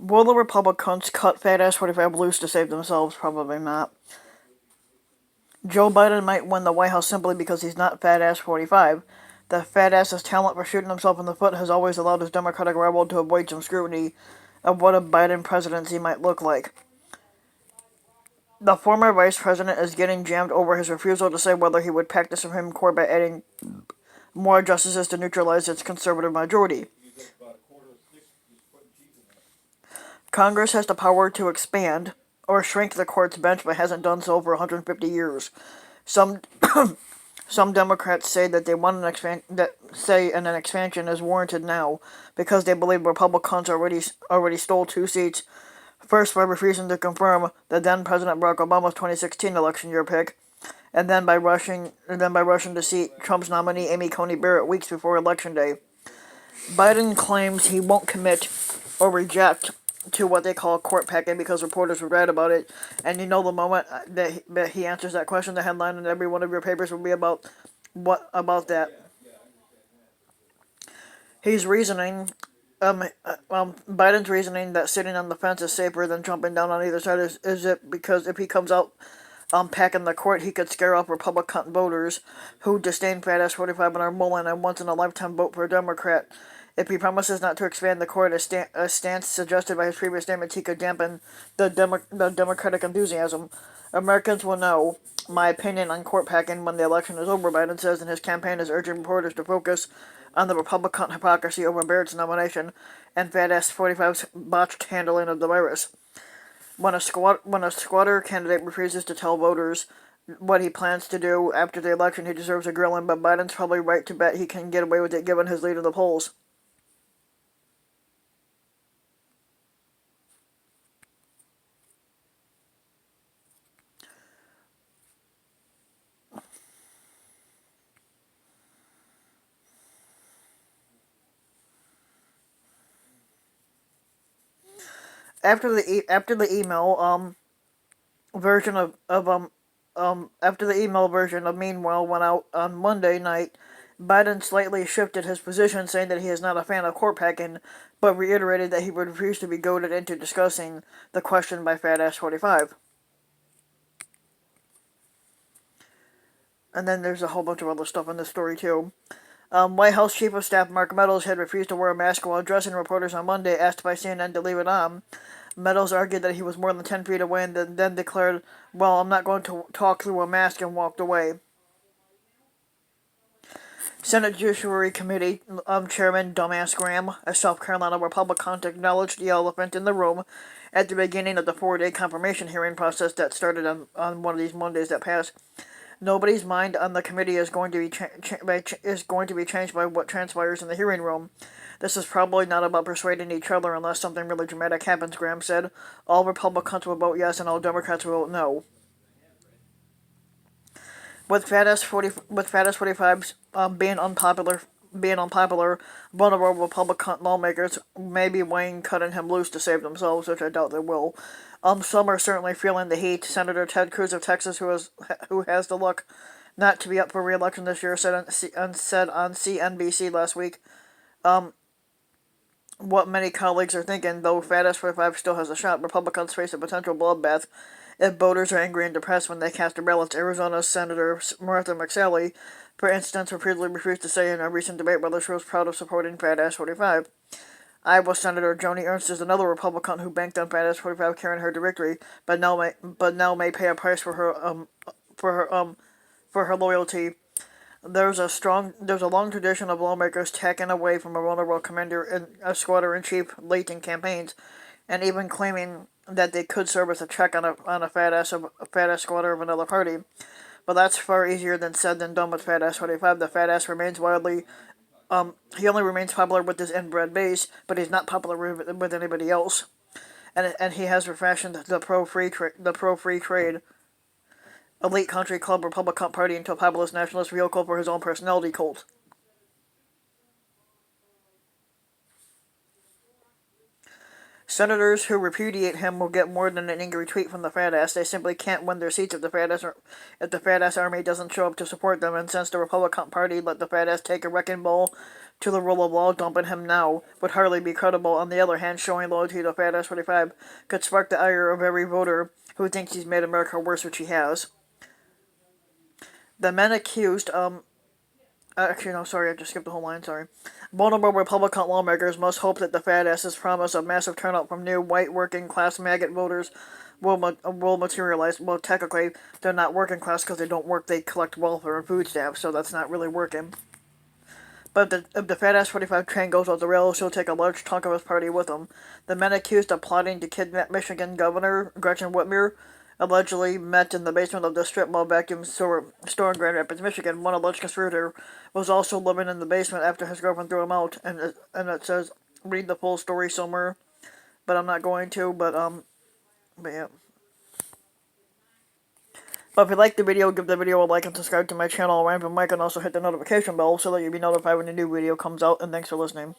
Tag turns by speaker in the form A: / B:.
A: Will the Republicans cut fat-ass 45 loose to save themselves? Probably not. Joe Biden might win the White House simply because he's not fat-ass 45. The fat-ass's talent for shooting himself in the foot has always allowed his Democratic rival to avoid some scrutiny of what a Biden presidency might look like. The former vice president is getting jammed over his refusal to say whether he would pack the Supreme Court by adding more justices to neutralize its conservative majority. Congress has the power to expand or shrink the court's bench but hasn't done so for 150 years. Some some Democrats say that they want an expansion is warranted now because they believe Republicans already stole two seats. First, by refusing to confirm the then President Barack Obama's 2016 election year pick, and then by rushing to seat Trump's nominee Amy Coney Barrett weeks before Election Day. Biden claims he won't commit or reject to what they call a court packing because reporters would write about it. And you know, the moment that he answers that question, the headline in every one of your papers will be about that. He's reasoning. Biden's reasoning that sitting on the fence is safer than jumping down on either side is it because if he comes out packing the court, he could scare off Republican voters who disdain fat ass 45 and are mulling and once in a lifetime vote for a Democrat. If he promises not to expand the court, a stance suggested by his previous statements, he could dampen the Democratic enthusiasm. Americans will know my opinion on court packing when the election is over, Biden says, and his campaign is urging reporters to focus on the Republican hypocrisy over Barrett's nomination and Fat Ass 45's botched handling of the virus. When a squatter candidate refuses to tell voters what he plans to do after the election, he deserves a grilling, but Biden's probably right to bet he can get away with it given his lead in the polls. After the email version after the email version of Meanwhile went out on Monday night, Biden slightly shifted his position, saying that he is not a fan of court packing, but reiterated that he would refuse to be goaded into discussing the question by Fat Ass 45. And then there's a whole bunch of other stuff in this story too. White House Chief of Staff Mark Meadows had refused to wear a mask while addressing reporters on Monday, asked by CNN to leave it on. Meadows argued that he was more than 10 feet away and then declared, "Well, I'm not going to talk through a mask," and walked away. Senate Judiciary Committee Chairman Dumbass Graham, a South Carolina Republican, acknowledged the elephant in the room at the beginning of the 4-day confirmation hearing process that started on one of these Mondays that passed. Nobody's mind on the committee is going to be changed by what transpires in the hearing room. This is probably not about persuading each other unless something really dramatic happens, Graham said. All Republicans will vote yes and all Democrats will vote no. With Fat Ass 45's being unpopular, vulnerable Republican lawmakers may be weighing cutting him loose to save themselves, which I doubt they will. Some are certainly feeling the heat. Senator Ted Cruz of Texas, who has the luck not to be up for re-election this year, said on CNBC last week, what many colleagues are thinking, though Fat Ass 45 still has a shot, Republicans face a potential bloodbath if voters are angry and depressed when they cast their ballots. Arizona Senator Martha McSally, for instance, repeatedly refused to say in a recent debate whether she was proud of supporting Fat Ass 45. Iowa Senator Joni Ernst is another Republican who banked on Fat Ass 45 carrying her to victory, but now may pay a price for her loyalty. There's a long tradition of lawmakers tacking away from a vulnerable commander and a squatter-in-chief late in campaigns, and even claiming that they could serve as a check on a fat ass squatter of another party. But that's far easier than said than done with Fat Ass 45. The fat ass remains wildly. He only remains popular with his inbred base, but he's not popular with anybody else. And he has refashioned the pro-free trade elite country club Republican Party into a populist nationalist vehicle for his own personality cult. Senators who repudiate him will get more than an angry tweet from the fat ass. They simply can't win their seats if the fat ass army doesn't show up to support them. And since the Republican Party let the fat ass take a wrecking ball to the rule of law, dumping him now would hardly be credible. On the other hand, showing loyalty to Fat Ass 45 could spark the ire of every voter who thinks he's made America worse, which he has. The men accused, actually, no, sorry, I just skipped the whole line, sorry. Vulnerable Republican lawmakers must hope that the fat ass's promise of massive turnout from new white working class maggot voters will materialize. Well, technically, they're not working class because they don't work, they collect welfare and food stamps, so that's not really working. But if the fat ass 45 train goes off the rails, he'll take a large chunk of his party with him. The men accused of plotting to kidnap Michigan Governor Gretchen Whitmer allegedly met in the basement of the strip mall vacuum store in Grand Rapids, Michigan. One alleged conspirator was also living in the basement after his girlfriend threw him out, and it says read the full story somewhere, but I'm not going to. But yeah. But if you like the video, give the video a like and subscribe to my channel, Random Mike, and also hit the notification bell so that you'll be notified when a new video comes out. And thanks for listening.